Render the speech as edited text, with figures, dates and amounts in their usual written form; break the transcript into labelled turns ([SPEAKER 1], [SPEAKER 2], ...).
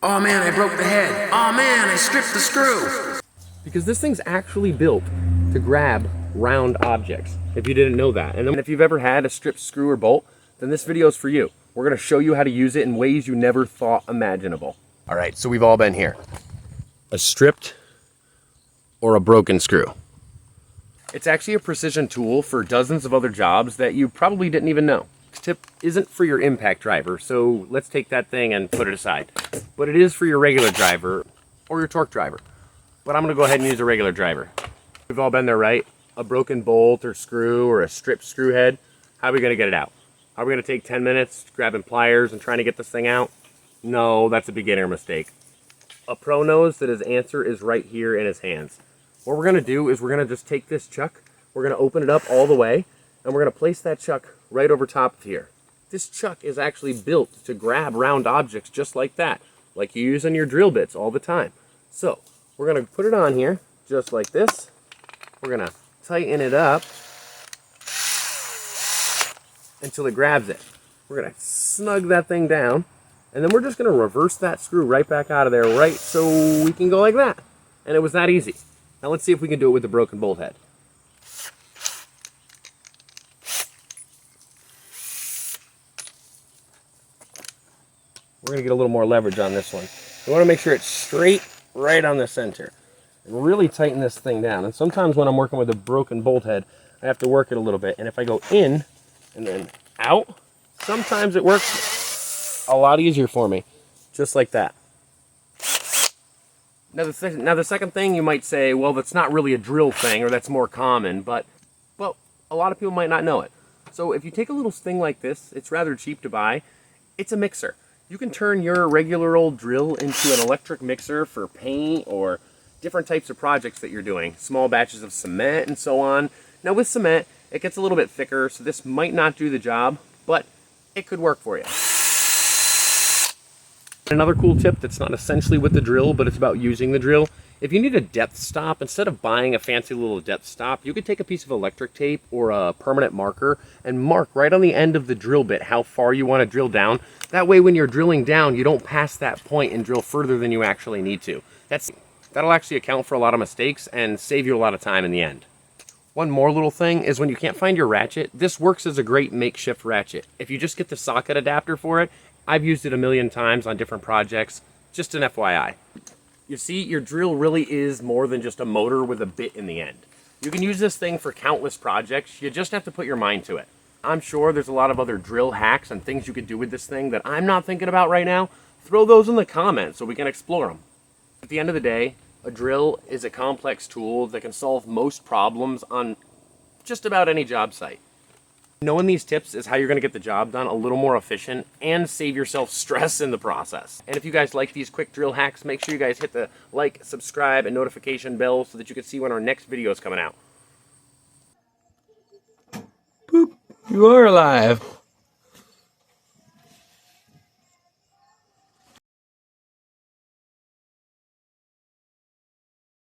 [SPEAKER 1] Oh man, I broke the head. Oh man, I stripped the screw.
[SPEAKER 2] Because this thing's actually built to grab round objects, if you didn't know that. And then if you've ever had a stripped screw or bolt, then this video is for you. We're gonna show you how to use it in ways you never thought imaginable. All right, so we've all been here. A stripped or a broken screw. It's actually a precision tool for dozens of other jobs that you probably didn't even know. This tip isn't for your impact driver, so let's take that thing and put it aside. But it is for your regular driver or your torque driver. But I'm gonna go ahead and use a regular driver. We've all been there, right? A broken bolt or screw or a stripped screw head. How are we gonna get it out? Are we gonna take 10 minutes grabbing pliers and trying to get this thing out? No, that's a beginner mistake. A pro knows that his answer is right here in his hands. What we're gonna do is we're gonna just take this chuck, we're gonna open it up all the way, and we're gonna place that chuck right over top of here. This chuck is actually built to grab round objects just like that, like you use on your drill bits all the time. So, we're gonna put it on here, just like this. We're gonna tighten it up until it grabs it. We're gonna snug that thing down, and then we're just gonna reverse that screw right back out of there, right so we can go like that. And it was that easy. Now let's see if we can do it with the broken bolt head. We're gonna get a little more leverage on this one. We wanna make sure it's straight right on the center. And really tighten this thing down. And sometimes when I'm working with a broken bolt head, I have to work it a little bit. And if I go in and then out, sometimes it works a lot easier for me. Just like that. Now the second thing you might say, well, that's not really a drill thing, or that's more common, but a lot of people might not know it. So if you take a little thing like this, it's rather cheap to buy. It's a mixer. You can turn your regular old drill into an electric mixer for paint or different types of projects that you're doing. Small batches of cement and so on. Now with cement, it gets a little bit thicker, so this might not do the job, but it could work for you. Another cool tip that's not essentially with the drill, but it's about using the drill. If you need a depth stop, instead of buying a fancy little depth stop, you could take a piece of electric tape or a permanent marker and mark right on the end of the drill bit how far you want to drill down. That way when you're drilling down, you don't pass that point and drill further than you actually need to. That'll actually account for a lot of mistakes and save you a lot of time in the end. One more little thing is when you can't find your ratchet, this works as a great makeshift ratchet. If you just get the socket adapter for it, I've used it a million times on different projects, just an FYI. You see, your drill really is more than just a motor with a bit in the end. You can use this thing for countless projects, you just have to put your mind to it. I'm sure there's a lot of other drill hacks and things you could do with this thing that I'm not thinking about right now. Throw those in the comments so we can explore them. At the end of the day, a drill is a complex tool that can solve most problems on just about any job site. Knowing these tips is how you're going to get the job done a little more efficient and save yourself stress in the process. And if you guys like these quick drill hacks, make sure you guys hit the like, subscribe, and notification bell so that you can see when our next video is coming out.
[SPEAKER 3] Boop, you are alive.